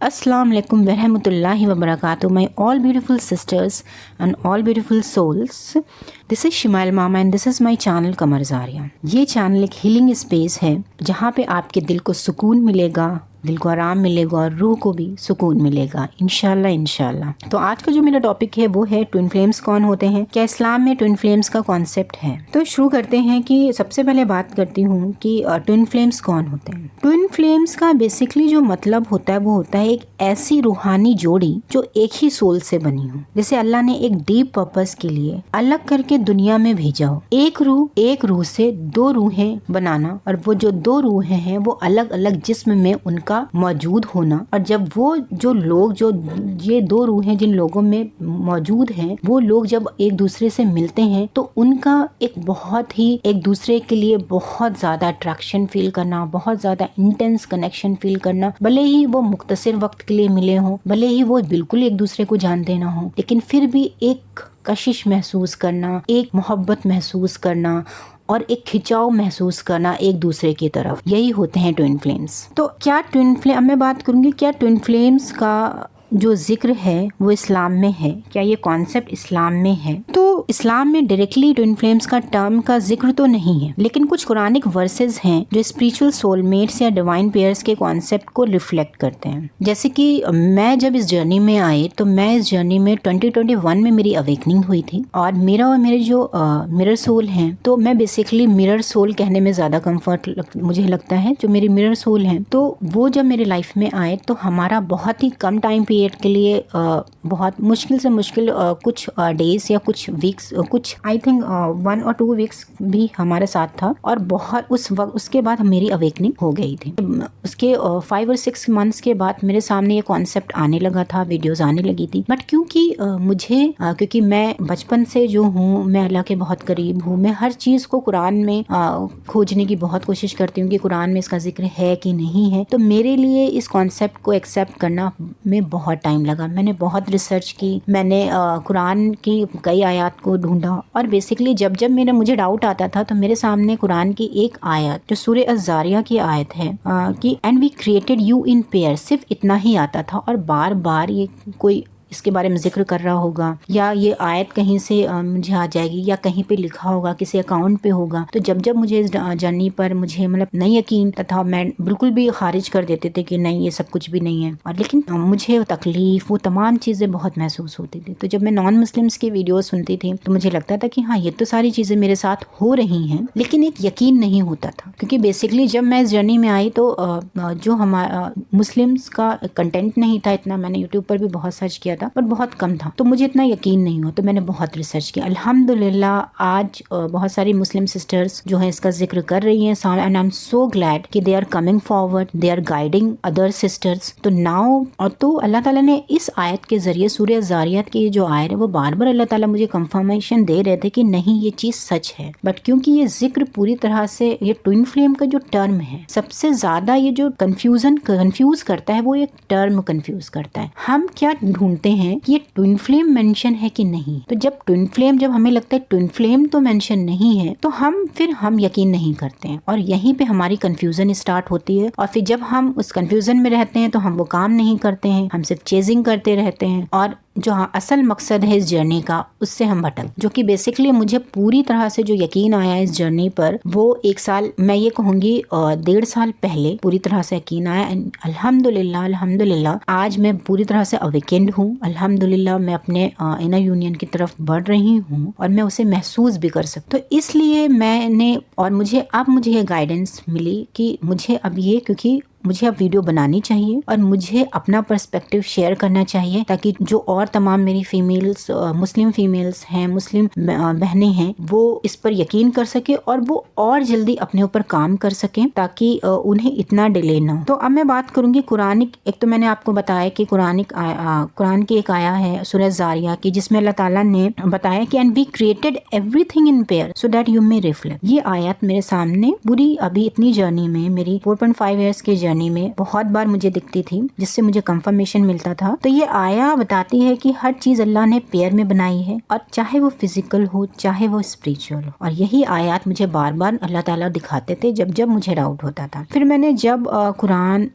Assalamu alaikum warahmatullahi wabarakatuh, my all beautiful sisters and all beautiful souls. This is Shimail Mama and this is my channel कमर ज़ारिया। ये channel एक healing space है जहाँ पे आपके दिल को सुकून मिलेगा, दिल को आराम मिलेगा और रूह को भी सुकून मिलेगा इंशाल्लाह इंशाल्लाह। तो आज का जो मेरा टॉपिक है वो है ट्विन फ्लेम्स कौन होते हैं, क्या इस्लाम में ट्विन फ्लेम्स का कॉन्सेप्ट है। तो शुरू करते हैं कि सबसे पहले बात करती हूँ कि ट्विन फ्लेम्स कौन होते हैं। ट्विन फ्लेम्स का बेसिकली जो मतलब होता है वो होता है एक ऐसी रूहानी जोड़ी जो एक ही सोल से बनी हो। जैसे अल्लाह ने एक डीप पर्पस के लिए अलग करके दुनिया में भेजा हो, एक रूह से दो रूहें बनाना, और वो जो दो रूहें हैं वो अलग अलग जिस्म में उनका मौजूद होना। और जब वो जो लोग जो ये दो रूहें जिन लोगों में मौजूद हैं वो लोग जब एक दूसरे से मिलते हैं तो उनका एक बहुत ही एक दूसरे के लिए बहुत ज्यादा अट्रैक्शन फील करना, बहुत ज्यादा इंटेंस कनेक्शन फील करना। भले ही वो मुख्तसर वक्त के लिए मिले हों, भले ही वो बिल्कुल एक दूसरे को जानते ना हो, लेकिन फिर भी एक कशिश महसूस करना, एक मोहब्बत महसूस करना और एक खिंचाव महसूस करना एक दूसरे की तरफ, यही होते हैं ट्विन फ्लेम्स। तो क्या ट्विन फ्लेम, अब मैं बात करूंगी क्या ट्विन फ्लेम्स का जो जिक्र है वो इस्लाम में है, क्या ये कॉन्सेप्ट इस्लाम में है। तो इस्लाम में डायरेक्टली ट्विन फ्लेम्स का टर्म का जिक्र तो नहीं है, लेकिन कुछ कुरानिक वर्सेस हैं जो स्पिरिचुअल सोलमेट्स या डिवाइन पेयर्स के कॉन्सेप्ट को रिफ्लेक्ट करते हैं। जैसे कि मैं जब इस जर्नी में आई तो मैं इस जर्नी में 2021 में मेरी अवेकनिंग हुई थी, और मेरा और मेरे जो मिरर सोल हैं, तो मैं बेसिकली मिरर सोल कहने में ज्यादा कम्फर्ट मुझे लगता है। जो मेरी मिरर सोल हैं तो वो जब मेरे लाइफ में आए तो हमारा बहुत ही कम टाइम के लिए बहुत मुश्किल से मुश्किल कुछ डेज या कुछ वीक्स, कुछ आई थिंक 1 और 2 वीक्स भी हमारे साथ था, और बहुत उस वक्त उसके बाद मेरी अवेकनिंग हो गई थी। उसके 5 और 6 मंथ्स के बाद मेरे सामने ये कॉन्सेप्ट आने लगा था, वीडियोस आने लगी थी। बट क्योंकि मैं बचपन से जो हूँ, मैं अल्लाह के बहुत करीब हूँ, मैं हर चीज़ को कुरान में खोजने की बहुत कोशिश करती हूँ कि कुरान में इसका जिक्र है कि नहीं है। तो मेरे लिए इस कॉन्सेप्ट को एक्सेप्ट करना में बहुत टाइम लगा। मैंने बहुत रिसर्च की, मैंने कुरान की कई आयत को ढूंढा, और बेसिकली जब मुझे डाउट आता था तो मेरे सामने कुरान की एक आयत जो सूरह अज़-ज़ारिया की आयत है कि and we created you in pair, सिर्फ इतना ही आता था। और बार बार ये कोई इसके बारे में जिक्र कर रहा होगा, या ये आयत कहीं से मुझे आ जाएगी, या कहीं पे लिखा होगा, किसी अकाउंट पे होगा। तो जब मुझे इस जर्नी पर मुझे मतलब नहीं यकीन तथा मैं बिल्कुल भी खारिज कर देते थे कि नहीं ये सब कुछ भी नहीं है। और लेकिन मुझे तकलीफ, वो तमाम चीज़ें बहुत महसूस होती थी। तो जब मैं नॉन मुस्लिम्स की वीडियो सुनती थी तो मुझे लगता था कि हाँ ये तो सारी चीज़ें मेरे साथ हो रही हैं, लेकिन एक यकीन नहीं होता था। क्योंकि बेसिकली जब मैं इस जर्नी में आई तो जो हमारा मुस्लिम्स का कंटेंट नहीं था इतना, मैंने यूट्यूब पर भी बहुत सर्च किया था पर बहुत कम था, तो मुझे इतना यकीन नहीं हुआ। तो मैंने बहुत रिसर्च किया। अल्हम्दुलिल्लाह आज बहुत सारी मुस्लिम सिस्टर्स जो हैं इसका जिक्र कर रही हैं, and I am so glad कि they are coming forward, they are guiding other sisters. तो नाउ और तो अल्लाह ताला ने इस आयत के जरिए, सूरह ज़ारियात की जो आयत है, वो बार बार अल्लाह ताला मुझे कंफर्मेशन दे रहे थे कि नहीं ये चीज सच है। बट क्योंकि ये जिक्र पूरी तरह से, ये ट्विन फ्लेम का जो टर्म है सबसे ज्यादा ये जो कंफ्यूज करता है, वो एक टर्म कंफ्यूज करता है। हम क्या ढूंढते हैं कि ये ट्विन फ्लेम मेंशन है कि नहीं। तो जब हमें लगता है ट्विन फ्लेम तो मेंशन नहीं है तो हम यकीन नहीं करते हैं, और यहीं पे हमारी कंफ्यूजन स्टार्ट होती है। और फिर जब हम उस कंफ्यूजन में रहते हैं तो हम वो काम नहीं करते हैं, हम सिर्फ चेजिंग करते रहते हैं, और जो असल मकसद है इस जर्नी का उससे हम भटक, जो कि बेसिकली मुझे पूरी तरह से जो यकीन आया इस जर्नी पर वो 1 साल, मैं ये कहूँगी 1.5 साल पहले पूरी तरह से यकीन आया। अल्हम्दुलिल्लाह आज मैं पूरी तरह से अवेकेंड हूँ। अल्हम्दुलिल्लाह मैं अपने इनर यूनियन की तरफ बढ़ रही हूँ और मैं उसे महसूस भी कर सकती। तो इसलिए मैंने, और मुझे ये गाइडेंस मिली कि मुझे अब ये, क्योंकि मुझे अब वीडियो बनानी चाहिए और मुझे अपना पर्सपेक्टिव शेयर करना चाहिए, ताकि जो और तमाम मेरी फीमेल्स, मुस्लिम फीमेल्स हैं, मुस्लिम बहनें हैं, वो इस पर यकीन कर सके और वो और जल्दी अपने ऊपर काम कर सकें, ताकि उन्हें इतना डिले ना हो। तो अब मैं बात करूंगी कुरानिक। एक तो मैंने आपको बताया कि कुरान की एक आया है सूरह ज़ारिया की, जिसमें अल्लाह ताला ने बताया कि and we created everything in pair so that you may reflect. ये आयत मेरे सामने पूरी अभी इतनी जर्नी में, मेरी 4.5 ईयर्स की जर्नी جرنی میں بہت بار مجھے دکھتی تھی، جس سے مجھے کنفرمیشن ملتا تھا. تو یہ آیا بتاتی ہے کہ ہر چیز اللہ نے پیئر میں بنائی ہے، اور چاہے وہ فزیکل ہو چاہے وہ اسپریچول ہو. اور یہی آیات مجھے بار بار اللہ تعالیٰ دکھاتے تھے جب جب مجھے ڈاؤٹ ہوتا تھا. پھر میں نے جب قرآن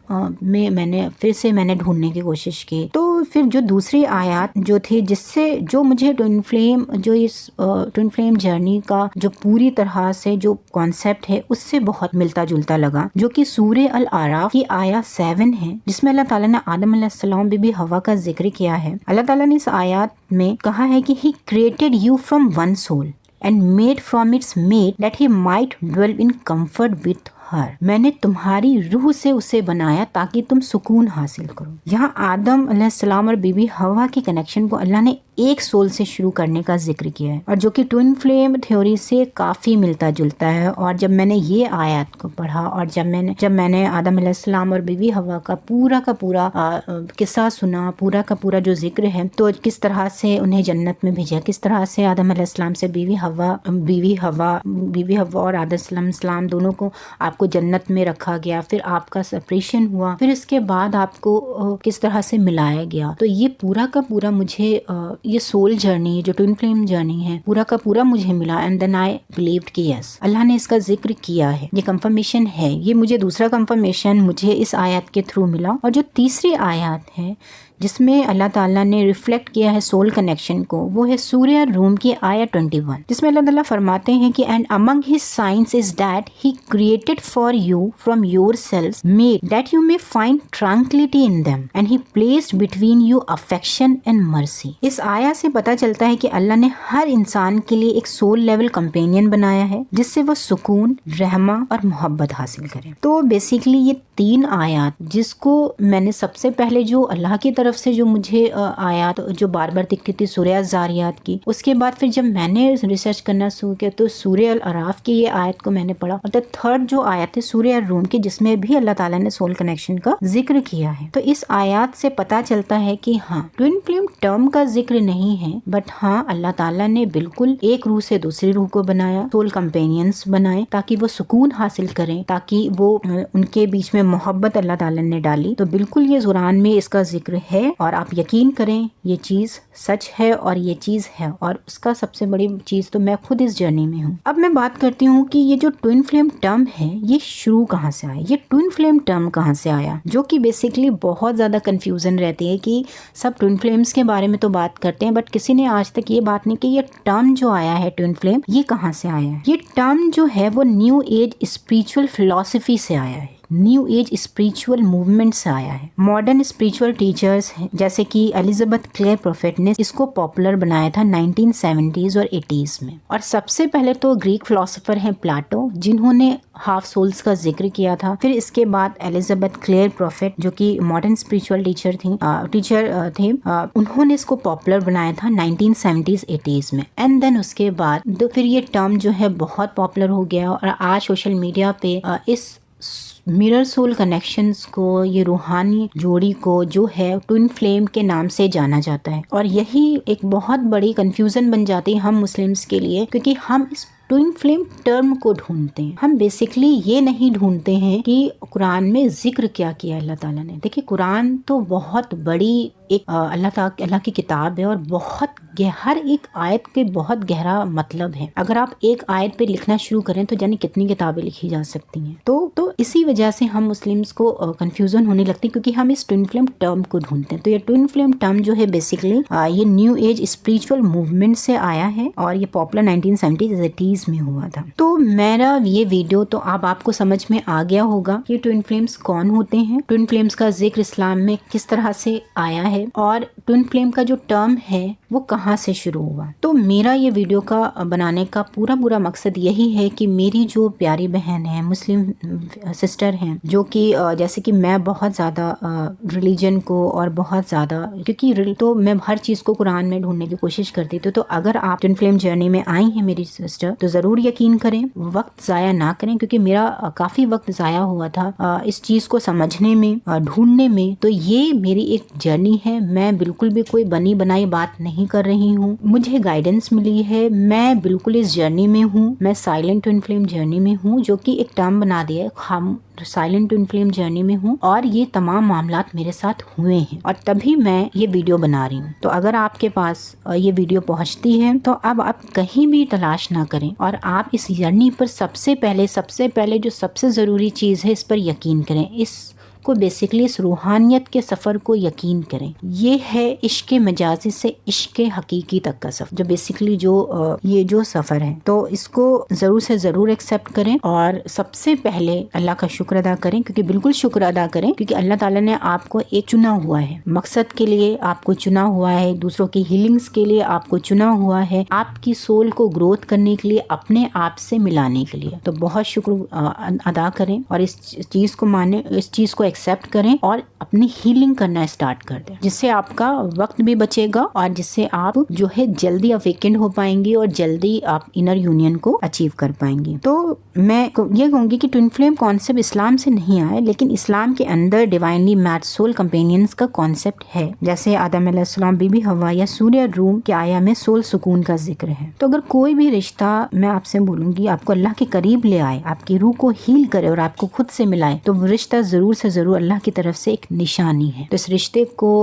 میں میں نے ڈھونڈنے کی کوشش کی، تو پھر جو دوسری آیات جو تھی جس سے جو مجھے ٹوئن فلیم جرنی کا جو پوری طرح سے جو کانسیپٹ ہے اس سے بہت ملتا جلتا لگا، جو کہ سورہ الاعراف کی آیہ 7 ہے، جس میں اللہ تعالیٰ نے آدم علیہ السلام بی بی حوا کا ذکر کیا ہے. اللہ تعالیٰ نے اس آیات میں کہا ہے کہ He created you from one soul and made from its mate that he might dwell in comfort with her. میں نے تمہاری روح سے اسے بنایا تاکہ تم سکون حاصل کرو. یہاں آدم علیہ السلام اور بی بی حوا کی کنیکشن کو اللہ نے ایک سول سے شروع کرنے کا ذکر کیا ہے، اور جو کہ ٹوئن فلیم تھیوری سے کافی ملتا جلتا ہے. اور جب میں نے یہ آیات کو پڑھا اور جب میں نے آدم علیہ السلام اور بی بی حوا کا پورا قصہ سنا، پورا کا پورا جو ذکر ہے، تو کس طرح سے انہیں جنت میں بھیجا، کس طرح سے آدم علیہ السلام سے بی بی حوا اور آدم علیہ السلام دونوں کو آپ کو جنت میں رکھا گیا، پھر آپ کا سپریشن ہوا، پھر اس کے بعد آپ کو کس طرح سے ملایا گیا. تو یہ پورا کا پورا مجھے یہ سول جرنی جو ٹوئن فلیم جرنی ہے پورا کا پورا مجھے ملا. اینڈ دین آئی بلیوڈ کہ یس اللہ نے اس کا ذکر کیا ہے، یہ کنفرمیشن ہے. یہ مجھے دوسرا کنفرمیشن مجھے اس آیات کے تھرو ملا. اور جو تیسری آیات ہے جس میں اللہ تعالیٰ نے ریفلیکٹ کیا ہے سول کنیکشن کو، وہ ہے سورہ روم کی آیہ 21، جس میں اللہ تعالیٰ فرماتے ہیں کہ and among his signs is that he created for you from your self mates that you may find tranquility in them and he placed between you affection and mercy. اس آیہ سے پتہ چلتا ہے کہ اللہ نے ہر انسان کے لیے ایک سول لیول کمپینین بنایا ہے جس سے وہ سکون، رحمہ اور محبت حاصل کرے. تو بیسیکلی یہ 3 آیات جس کو میں نے سب سے پہلے جو اللہ کی طرف سے جو مجھے آیات جو بار بار دکھتی تھی سورہ الزاریات کی، اس کے بعد پھر جب میں نے ریسرچ کرنا شروع کیا تو سورہ الاعراف کی یہ آیت کو میں نے پڑھا، اور تھرڈ جو آیت ہے سورہ الروم کی جس میں بھی اللہ تعالیٰ نے سول کنیکشن کا ذکر کیا ہے. تو اس آیات سے پتہ چلتا ہے کہ ہاں ٹوئن فلیم ٹرم کا ذکر نہیں ہے، بٹ ہاں اللہ تعالیٰ نے بالکل ایک روح سے دوسری روح کو بنایا، سول کمپینینز بنائے تاکہ وہ سکون حاصل کریں، تاکہ وہ ان کے بیچ میں محبت اللہ تعالیٰ نے ڈالی. تو بالکل یہ قرآن میں اس کا ذکر ہے، اور آپ یقین کریں یہ چیز سچ ہے اور یہ چیز ہے، اور اس کا سب سے بڑی چیز تو میں خود اس جرنی میں ہوں. اب میں بات کرتی ہوں کہ یہ جو ٹوئن فلیم ٹرم ہے یہ شروع کہاں سے آیا، یہ ٹوئن فلیم ٹرم کہاں سے آیا، جو کہ بیسیکلی بہت زیادہ کنفیوژن رہتی ہے کہ سب ٹوئن فلیمز کے بارے میں تو بات کرتے ہیں بٹ کسی نے آج تک یہ بات نہیں کہ یہ ٹرم جو آیا ہے ٹوئن فلیم یہ کہاں سے آیا ہے. یہ ٹرم جو ہے وہ نیو ایج اسپریچول فلسفی سے آیا ہے، نیو ایج اسپریچول موومنٹ سے آیا ہے. ماڈرن اسپریچول ٹیچرز جیسے کہ ایلزابتھ کلیئر پروفیٹ نے اس کو پاپولر بنایا تھا 1970s اور 80s میں. اور سب سے پہلے تو گریک فلسفر ہیں پلاٹو، جنہوں نے ہاف سولز کا ذکر کیا تھا. پھر اس کے بعد ایلزابتھ کلیئر پروفیٹ جو کہ ماڈرن اسپریچول ٹیچر تھے، انہوں نے اس کو پاپولر بنایا تھا 1970s 80s میں. اینڈ دین اس کے بعد پھر یہ ٹرم جو ہے بہت پاپولر ہو گیا، اور آج سوشل میڈیا پہ اس میرر سول کنیکشنز کو، یہ روحانی جوڑی کو جو ہے ٹوئن فلیم کے نام سے جانا جاتا ہے. اور یہی ایک بہت بڑی کنفیوژن بن جاتی ہے ہم مسلمز کے لیے، کیونکہ ہم اس ٹوئن فلیم ٹرم کو ڈھونڈتے ہیں. ہم بیسیکلی یہ نہیں ڈھونڈتے ہیں کہ قرآن میں ذکر کیا اللہ تعالیٰ نے. دیکھیں قرآن تو بہت بڑی ایک اللہ کی کتاب ہے، اور بہت ہر ایک آیت کے بہت گہرا مطلب ہے. اگر آپ ایک آیت پہ لکھنا شروع کریں تو جانے کتنی کتابیں لکھی جا سکتی ہیں. تو اسی وجہ سے ہم مسلمز کو کنفیوژن ہونے لگتی ہے کیونکہ ہم اس ٹوئن فلیم ٹرم کو ڈھونڈتے ہیں. تو یہ ٹوئن فلیم ٹرم جو ہے بیسیکلی یہ نیو ایج اسپریچول موومنٹ سے آیا ہے، اور یہ پاپولر 1970s 80s میں ہوا تھا. تو میرا یہ ویڈیو تو آپ کو سمجھ میں آ گیا ہوگا کہ ٹوئن فلیمز کون ہوتے ہیں، ٹوئن فلیمز کا ذکر اسلام میں کس طرح سے آیا ہے، اور ٹوئن فلیم کا جو ٹرم ہے وہ کہاں سے شروع ہوا. تو میرا یہ ویڈیو کا بنانے کا پورا مقصد یہی ہے کہ میری جو پیاری بہن ہے، مسلم سسٹر ہیں، جو کہ جیسے کہ میں بہت زیادہ ریلیجن کو اور بہت زیادہ کیونکہ تو میں ہر چیز کو قرآن میں ڈھونڈنے کی کوشش کرتی تھی. تو اگر آپ ٹوئن فلیم جرنی میں آئی ہیں میری سسٹر تو ضرور یقین کریں، وقت ضائع نہ کریں، کیونکہ میرا کافی وقت ضائع ہوا تھا اس چیز کو سمجھنے میں، ڈھونڈنے میں. تو یہ میری ایک جرنی ہے، میں بالکل بھی کوئی بنی بنائی بات نہیں کر رہی रही हूँ, मुझे गाइडेंस मिली है, मैं बिल्कुल इस जर्नी में हूँ, मैं साइलेंट ट्विन फ्लेम जर्नी में हूँ, जो कि एक टर्म बना दिया है, हम साइलेंट ट्विन फ्लेम जर्नी में हूँ और ये तमाम मामलात मेरे साथ हुए हैं और तभी मैं ये वीडियो बना रही हूँ। तो अगर आपके पास ये वीडियो पहुँचती है तो अब आप कहीं भी तलाश ना करें और आप इस जर्नी पर सबसे पहले जो सबसे ज़रूरी चीज़ है इस पर यकीन करें, इस को बेसिकली इस रूहानियत के सफ़र को यकीन करें। ये है इश्क मजाजी से इश्क हकीकी तक का सफ़र, जो बेसिकली ये जो सफ़र है, तो इसको ज़रूर से ज़रूर एक्सेप्ट करें और सबसे पहले अल्लाह का शुक्र अदा करें, क्योंकि बिल्कुल शुक्र अदा करें, क्योंकि अल्लाह ताला ने आपको एक चुना हुआ है, मकसद के लिए आपको चुना हुआ है, दूसरों की हीलिंग्स के लिए आपको चुना हुआ है, आपकी सोल को ग्रोथ करने के लिए, अपने आप से मिलाने के लिए। तो बहुत शुक्र अदा करें और इस चीज़ को माने, इस चीज़ को एक्सेप्ट करें और अपनी हीलिंग करना स्टार्ट कर दें, जिससे आपका वक्त भी बचेगा और जिससे आप जो है जल्दी अवेकेंड हो पाएंगे और जल्दी आप इनर यूनियन को अचीव कर पाएंगे। तो मैं ये कहूंगी कि ट्विन फ्लेम कॉन्सेप्ट इस्लाम से नहीं आया, लेकिन इस्लाम के अंदर डिवाइनली मैच्ड सोल कंपेनियंस का कॉन्सेप्ट है, जैसे आदम अलैहिस्सलाम, बीबी हवा या सूर्य रूम के आया में सोल सुकून का जिक्र है। तो अगर कोई भी रिश्ता, मैं आपसे बोलूंगी, आपको अल्लाह के करीब ले आए, आपकी रूह को हील करे और आपको खुद से मिलाए, तो वो रिश्ता जरूर से जरूर अल्लाह की तरफ से एक निशानी है। तो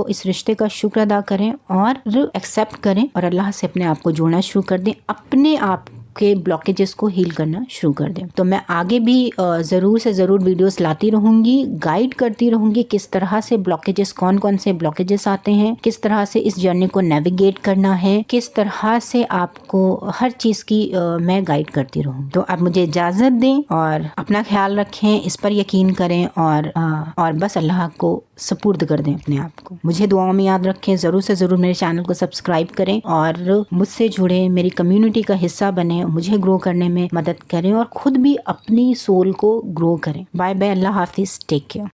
इस रिश्ते का शुक्र अदा करें और एक्सेप्ट करें और अल्लाह से अपने आप को जोड़ना शुरू कर दें, अपने आप के ब्लॉकेजेस को हील करना शुरू कर दें। तो मैं आगे भी ज़रूर से ज़रूर वीडियोस लाती रहूँगी, गाइड करती रहूँगी किस तरह से ब्लॉकेजेस, कौन से ब्लॉकेजेस आते हैं, किस तरह से इस जर्नी को नेविगेट करना है, किस तरह से आपको हर चीज़ की मैं गाइड करती रहूँ। तो आप मुझे इजाज़त दें और अपना ख्याल रखें, इस पर यकीन करें और बस अल्लाह को सपुर्द कर दें अपने आप को। मुझे दुआओं में याद रखें, ज़रूर से ज़रूर मेरे चैनल को सब्सक्राइब करें और मुझसे जुड़े, मेरी कम्युनिटी का हिस्सा बने, मुझे ग्रो करने में मदद करें और खुद भी अपनी सोल को ग्रो करें। बाय बाय, अल्लाह हाफिज़, टेक केयर।